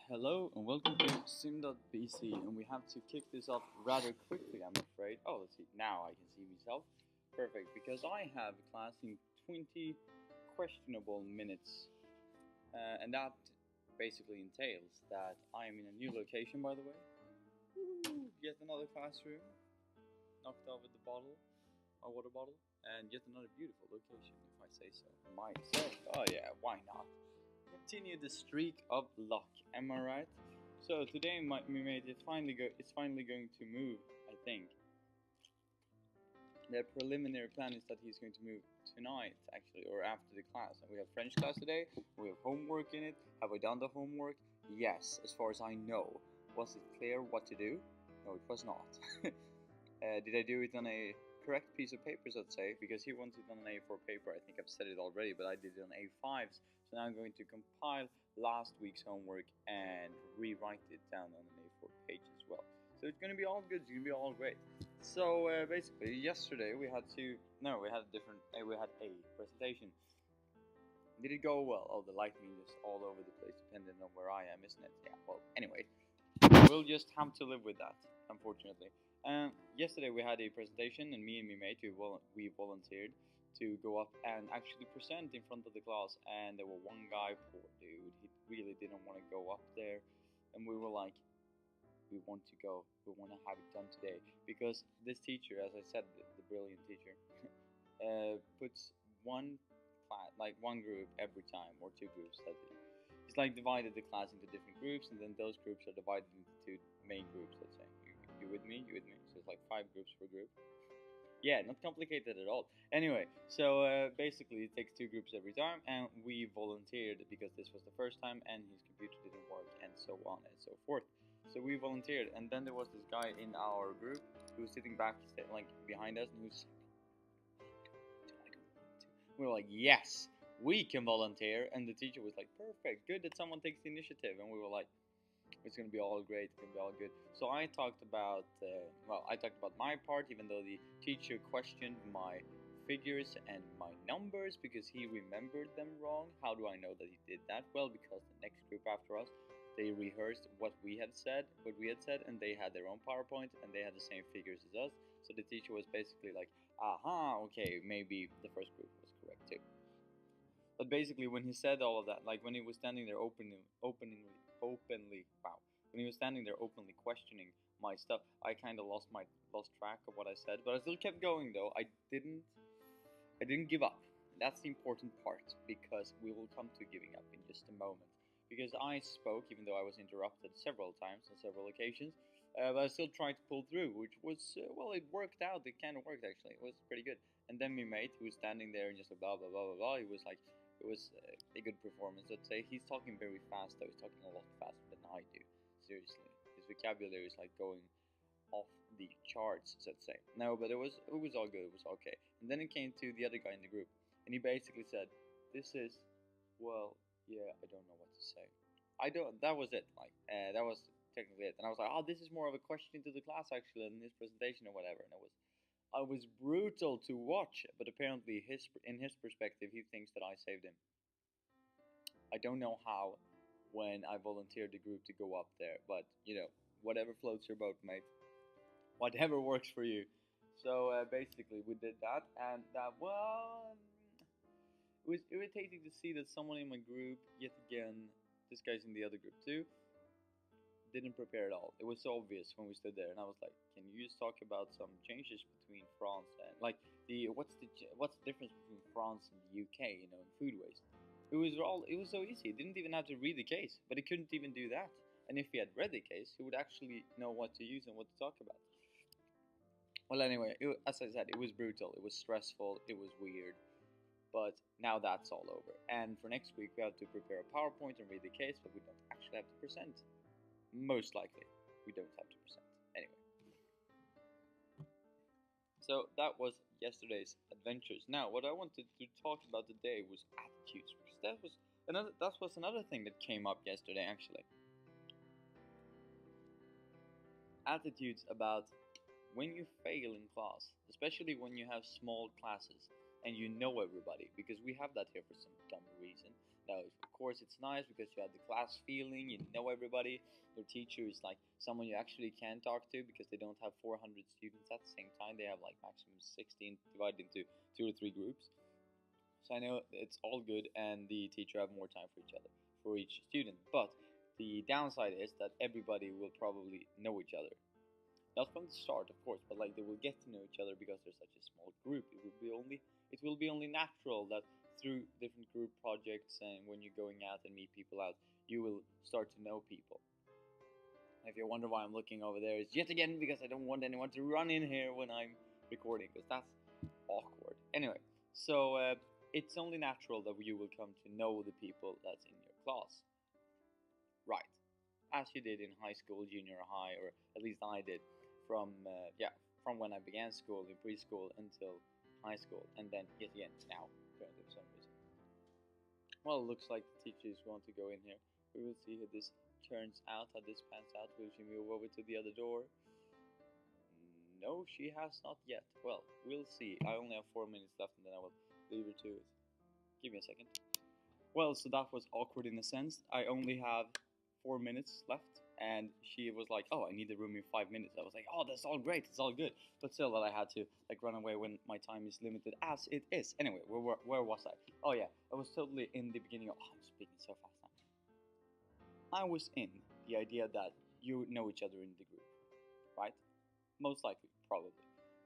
Hello and welcome to sim.bc, and we have to kick this off rather quickly, I'm afraid. Oh, let's see, now I can see myself. Perfect, because I have a class in 20 questionable minutes, and that basically entails that I am in a new location, by the way. Woo, yet another classroom, knocked over the bottle, my water bottle, and yet another beautiful location, if I say so myself. Oh, yeah, why not? Continue the streak of luck. Am I right? So today, my mate is finally going to move. I think the preliminary plan is that he's going to move tonight, actually, or after the class. And we have French class today. We have homework in it. Have I done the homework? Yes, as far as I know. Was it clear what to do? No, it was not. Did I do it on a correct piece of paper, so to say? Because he wants it on an A4 paper. I think I've said it already, but I did it on A5s. So now I'm going to compile last week's homework and rewrite it down on an A4 page as well. So it's going to be all good. It's going to be all great. So basically, yesterday we had we had a presentation. Did it go well? Oh, the lighting is just all over the place, depending on where I am, isn't it? Yeah. Well, anyway, we'll just have to live with that, unfortunately. Yesterday we had a presentation, and me and my mate we volunteered to go up and actually present in front of the class. And there were one guy, poor dude, he really didn't want to go up there, and we were like, we want to go, we want to have it done today because this teacher, as I said, the brilliant teacher, puts one class, like one group every time, or two groups. He's like divided the class into different groups, and then those groups are divided into two main groups. Let's say you with me, you with me. So it's like five groups per group. Yeah, not complicated at all. Anyway, so basically it takes two groups every time, and we volunteered because this was the first time, and his computer didn't work, and so on and so forth. So we volunteered, and then there was this guy in our group who was sitting back, like behind us, and he was we were like, yes, we can volunteer. And the teacher was like, perfect, good that someone takes the initiative. And we were like, it's going to be all great, it's going to be all good. So I talked about, I talked about my part, even though the teacher questioned my figures and my numbers because he remembered them wrong. How do I know that he did that? Well, because the next group after us, they rehearsed what we had said, and they had their own PowerPoint, and they had the same figures as us. So the teacher was basically like, aha, okay, maybe the first group was correct too. But basically, when he said all of that, like when he was standing there openly, wow, when he was standing there openly questioning my stuff, I kind of lost track of what I said. But I still kept going though. I didn't give up. That's the important part because we will come to giving up in just a moment. Because I spoke, even though I was interrupted several times on several occasions, but I still tried to pull through, which was well, it worked out. It kind of worked actually. It was pretty good. And then my mate, who was standing there and just like blah blah blah blah blah, he was like, it was a good performance. Let's say he's talking very fast though. He's talking a lot faster than I do. Seriously, his vocabulary is like going off the charts, let's say. No, but it was all good. It was okay. And then it came to the other guy in the group, and he basically said, "This is, well, yeah, I don't know what to say. I don't. That was it. Like, that was technically it." And I was like, "Oh, this is more of a question to the class actually than his presentation or whatever." And I was brutal to watch, but apparently in his perspective, he thinks that I saved him. I don't know how when I volunteered the group to go up there, but whatever floats your boat, mate. Whatever works for you. So basically, we did that, and it was irritating to see that someone in my group, yet again, this guy's in the other group too, didn't prepare at all. It was so obvious when we stood there, and I was like, "Can you just talk about some changes between France and like what's the difference between France and the UK? In food waste." It was so easy. He didn't even have to read the case, but he couldn't even do that. And if he had read the case, he would actually know what to use and what to talk about. Well, anyway, as I said, it was brutal. It was stressful. It was weird. But now that's all over. And for next week, we have to prepare a PowerPoint and read the case, but we don't actually have to present. Most likely, we don't have to present. Anyway, so that was yesterday's adventures. Now, what I wanted to talk about today was attitudes. Because that was another thing that came up yesterday, actually. Attitudes about when you fail in class, especially when you have small classes and you know everybody, because we have that here for some dumb reason. Now, of course, it's nice because you have the class feeling, you know everybody. Your teacher is like someone you actually can talk to because they don't have 400 students at the same time. They have like maximum 16 divided into two or three groups. So I know it's all good, and the teacher have more time for each other, for each student. But the downside is that everybody will probably know each other. Not from the start, of course, but like they will get to know each other because they're such a small group. It will be only natural that through different group projects and when you're going out and meet people out, you will start to know people. If you wonder why I'm looking over there, it's yet again because I don't want anyone to run in here when I'm recording, because that's awkward. Anyway, so it's only natural that you will come to know the people that's in your class, right? As you did in high school, junior high, or at least I did, from from when I began school in preschool until high school, and then yet again now, currently for some reason. Well, it looks like the teacher is going to go in here. We will see how this turns out, how this pans out. Will she move over to the other door? No, she has not yet. Well, we'll see. I only have 4 minutes left, and then I will leave her to it. Give me a second. Well, so that was awkward in a sense. I only have 4 minutes left, and she was like, "Oh, I need the room in 5 minutes." I was like, "Oh, that's all great. It's all good." But still, that I had to like run away when my time is limited, as it is. Anyway, where was I? Oh yeah, I was totally in the beginning of. Oh, I'm speaking so fast now. I was in the idea that you know each other in the group, right? Most likely, probably.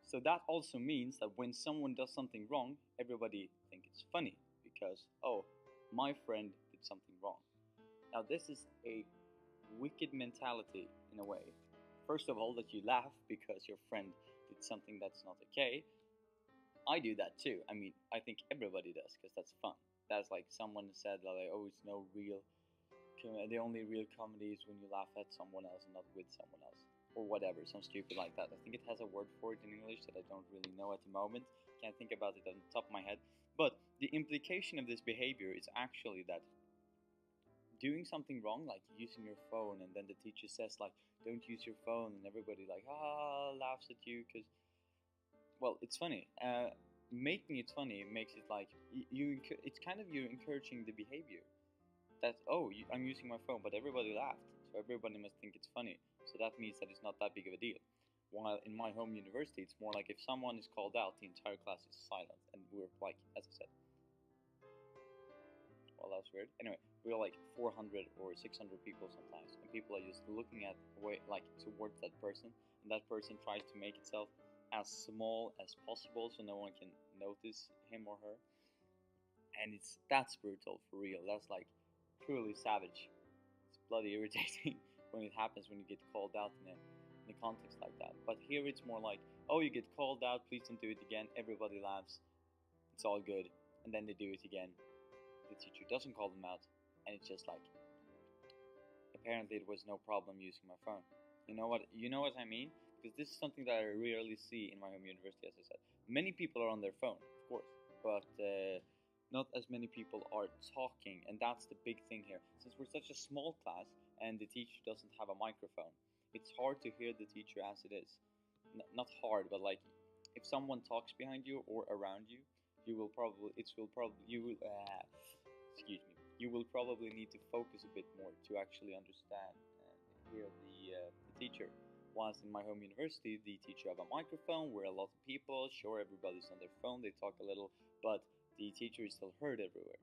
So that also means that when someone does something wrong, everybody think it's funny because, oh, my friend did something wrong. Now this is a wicked mentality in a way. First of all, that you laugh because your friend did something that's not okay. I do that too. I mean, I think everybody does because that's fun. That's like someone said that like, oh, it's no real. The only real comedy is when you laugh at someone else and not with someone else, or whatever, some stupid like that. I think it has a word for it in English that I don't really know at the moment. Can't think about it on the top of my head. But the implication of this behavior is actually that doing something wrong, like using your phone, and then the teacher says like, "Don't use your phone," and everybody like laughs at you because, well, it's funny. Making it funny makes it like it's kind of you encouraging the behavior. That, oh, I'm using my phone, but everybody laughed, so everybody must think it's funny. So that means that it's not that big of a deal. While in my home university, it's more like if someone is called out, the entire class is silent, and we're like, as I said, well, that's weird. Anyway, we're like 400 or 600 people sometimes, and people are just looking at way like towards that person, and that person tries to make itself as small as possible so no one can notice him or her, and that's brutal for real. That's like truly savage. It's bloody irritating when it happens when you get called out in a context like that. But here it's more like, oh, you get called out, please don't do it again. Everybody laughs, it's all good, and then they do it again. The teacher doesn't call them out, and it's just like, apparently it was no problem using my phone. You know what? You know what I mean? Because this is something that I rarely see in my home university. As I said, many people are on their phone, of course, but not as many people are talking, and that's the big thing here. Since we're such a small class and the teacher doesn't have a microphone, it's hard to hear the teacher as it is. Not hard, but like if someone talks behind you or around you, you will excuse me, you will probably need to focus a bit more to actually understand and hear the teacher. Whilst in my home university, the teacher have a microphone where a lot of people, sure, everybody's on their phone, they talk a little, but the teacher is still heard everywhere,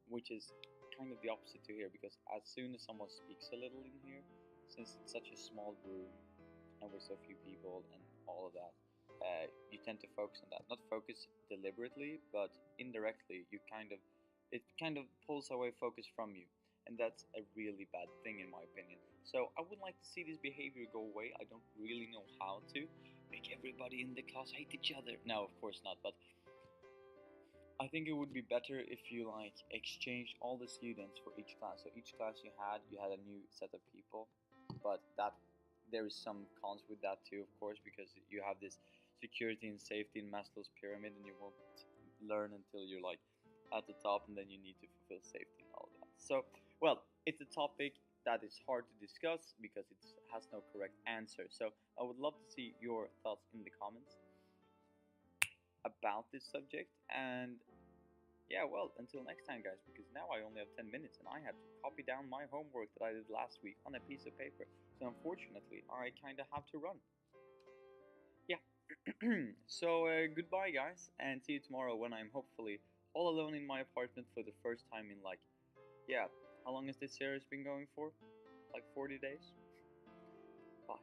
which is kind of the opposite to here, because as soon as someone speaks a little in here, since it's such a small room and we're so few people and all of that, you tend to focus on that. Not focus deliberately, but indirectly, it kind of pulls away focus from you, and that's a really bad thing in my opinion. So I would like to see this behavior go away. I don't really know how to make everybody in the class hate each other. No, of course not, but I think it would be better if you like exchanged all the students for each class. So each class you had a new set of people, but that there is some cons with that too, of course, because you have this security and safety in Maslow's pyramid, and you won't learn until you're like at the top, and then you need to fulfill safety and all of that. So, well, it's a topic that is hard to discuss because it has no correct answer. So I would love to see your thoughts in the comments about this subject, and Yeah, well, until next time, guys, because now I only have 10 minutes and I have to copy down my homework that I did last week on a piece of paper. So unfortunately, I kind of have to run. Yeah. So goodbye, guys, and see you tomorrow when I'm hopefully all alone in my apartment for the first time in like, yeah, how long has this series been going for? Like 40 days? Bye.